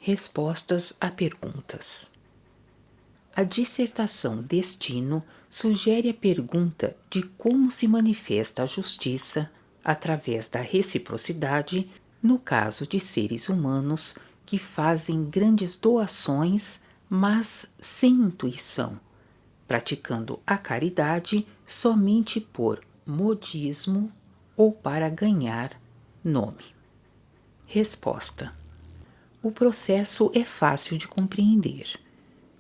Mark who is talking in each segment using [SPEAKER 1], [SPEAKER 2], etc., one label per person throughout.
[SPEAKER 1] Respostas a perguntas. A dissertação Destino sugere a pergunta de como se manifesta a justiça através da reciprocidade no caso de seres humanos que fazem grandes doações, mas sem intuição, praticando a caridade somente por modismo ou para ganhar nome. Resposta. O processo é fácil de compreender.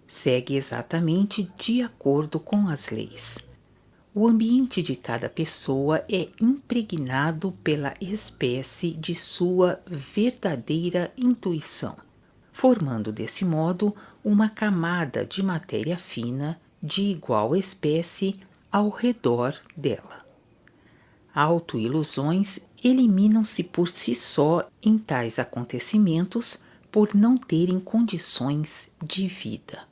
[SPEAKER 1] Segue exatamente de acordo com as leis. O ambiente de cada pessoa é impregnado pela espécie de sua verdadeira intuição, formando desse modo uma camada de matéria fina de igual espécie ao redor dela. Autoilusões eliminam-se por si só em tais acontecimentos por não terem condições de vida.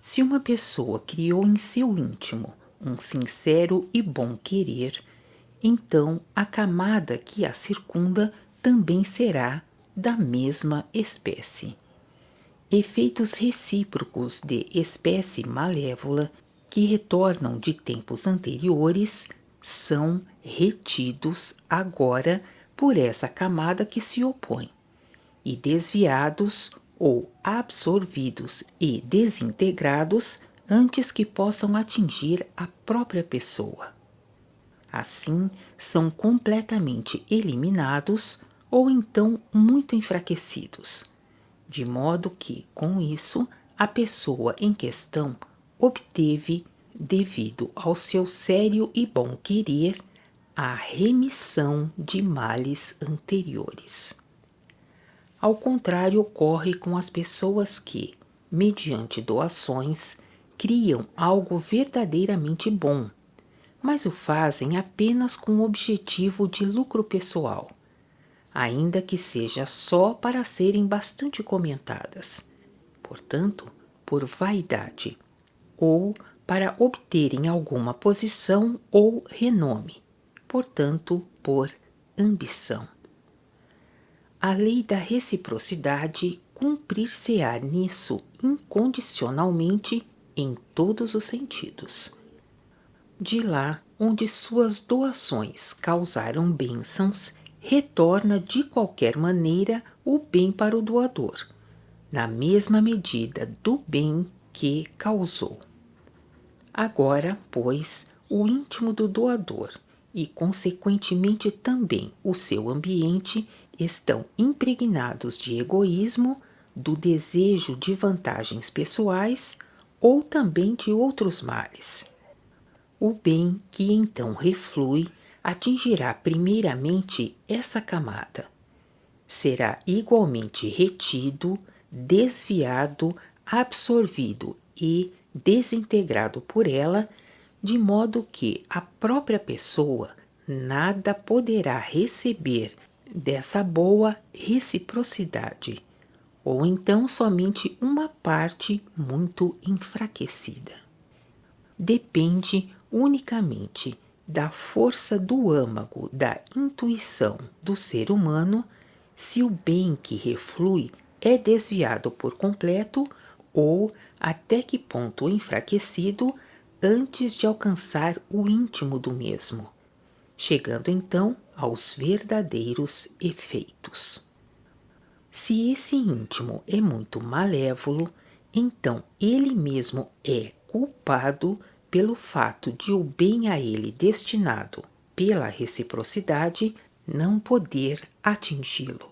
[SPEAKER 1] Se uma pessoa criou em seu íntimo um sincero e bom querer, então a camada que a circunda também será da mesma espécie. Efeitos recíprocos de espécie malévola que retornam de tempos anteriores são retidos agora por essa camada que se opõe, e desviados ou absorvidos e desintegrados antes que possam atingir a própria pessoa. Assim, são completamente eliminados ou então muito enfraquecidos, de modo que, com isso, a pessoa em questão obteve, devido ao seu sério e bom querer, a remissão de males anteriores. Ao contrário, ocorre com as pessoas que, mediante doações, criam algo verdadeiramente bom, mas o fazem apenas com o objetivo de lucro pessoal, ainda que seja só para serem bastante comentadas, portanto, por vaidade, ou para obterem alguma posição ou renome, portanto, por ambição. A lei da reciprocidade cumprir-se-á nisso incondicionalmente em todos os sentidos. De lá onde suas doações causaram bênçãos, retorna de qualquer maneira o bem para o doador, na mesma medida do bem que causou. Agora, pois, o íntimo do doador e, consequentemente, também o seu ambiente estão impregnados de egoísmo, do desejo de vantagens pessoais ou também de outros males. O bem que então reflui atingirá primeiramente essa camada. Será igualmente retido, desviado, absorvido e desintegrado por ela, de modo que a própria pessoa nada poderá receber dessa boa reciprocidade, ou então somente uma parte muito enfraquecida. Depende unicamente da força do âmago da intuição do ser humano se o bem que reflui é desviado por completo ou até que ponto enfraquecido antes de alcançar o íntimo do mesmo, chegando então aos verdadeiros efeitos. Se esse íntimo é muito malévolo, então ele mesmo é culpado pelo fato de o bem a ele destinado pela reciprocidade não poder atingi-lo.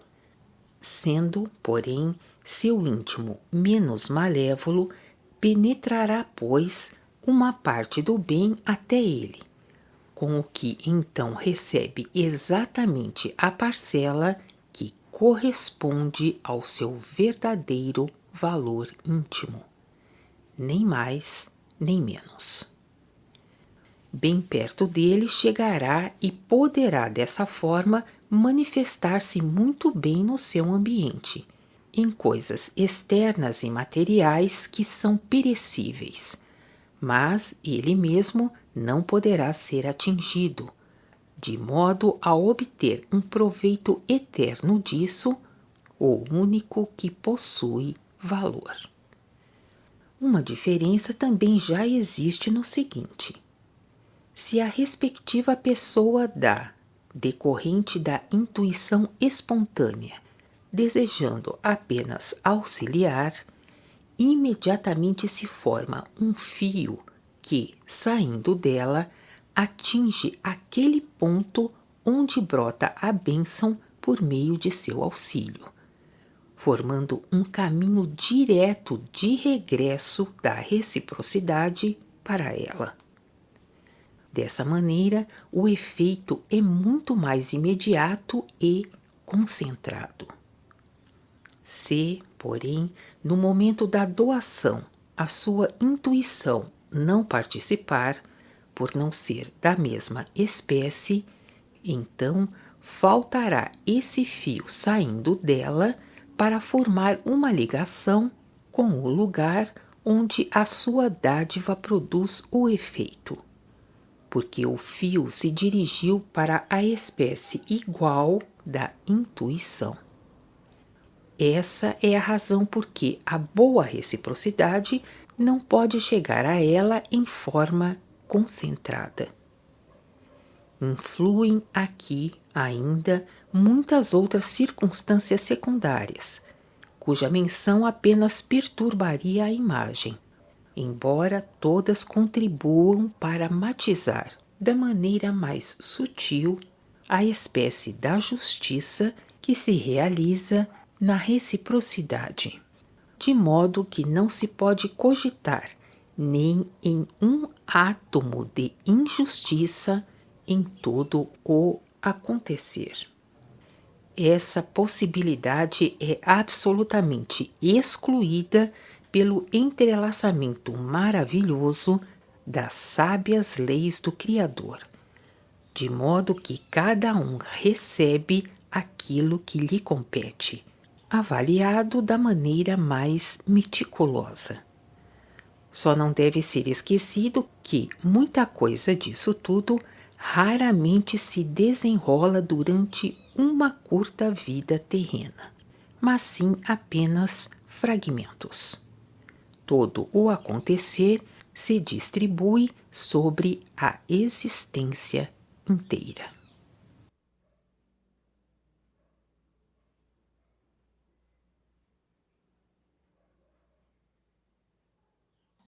[SPEAKER 1] Sendo, porém, seu íntimo menos malévolo, penetrará, pois, uma parte do bem até ele, com o que então recebe exatamente a parcela que corresponde ao seu verdadeiro valor íntimo, nem mais nem menos. Bem perto dele chegará e poderá dessa forma manifestar-se muito bem no seu ambiente, em coisas externas e materiais que são perecíveis, mas ele mesmo não poderá ser atingido, de modo a obter um proveito eterno disso, o único que possui valor. Uma diferença também já existe no seguinte: se a respectiva pessoa dá, decorrente da intuição espontânea, desejando apenas auxiliar, imediatamente se forma um fio que, saindo dela, atinge aquele ponto onde brota a bênção por meio de seu auxílio, formando um caminho direto de regresso da reciprocidade para ela. Dessa maneira, o efeito é muito mais imediato e concentrado. Se, porém, no momento da doação, a sua intuição não participar, por não ser da mesma espécie, então faltará esse fio saindo dela para formar uma ligação com o lugar onde a sua dádiva produz o efeito, porque o fio se dirigiu para a espécie igual da intuição. Essa é a razão por que a boa reciprocidade não pode chegar a ela em forma concentrada. Influem aqui ainda muitas outras circunstâncias secundárias, cuja menção apenas perturbaria a imagem, embora todas contribuam para matizar da maneira mais sutil a espécie da justiça que se realiza na reciprocidade, de modo que não se pode cogitar nem em um átomo de injustiça em todo o acontecer. Essa possibilidade é absolutamente excluída pelo entrelaçamento maravilhoso das sábias leis do Criador, de modo que cada um recebe aquilo que lhe compete, avaliado da maneira mais meticulosa. Só não deve ser esquecido que muita coisa disso tudo raramente se desenrola durante uma curta vida terrena, mas sim apenas fragmentos. Todo o acontecer se distribui sobre a existência inteira.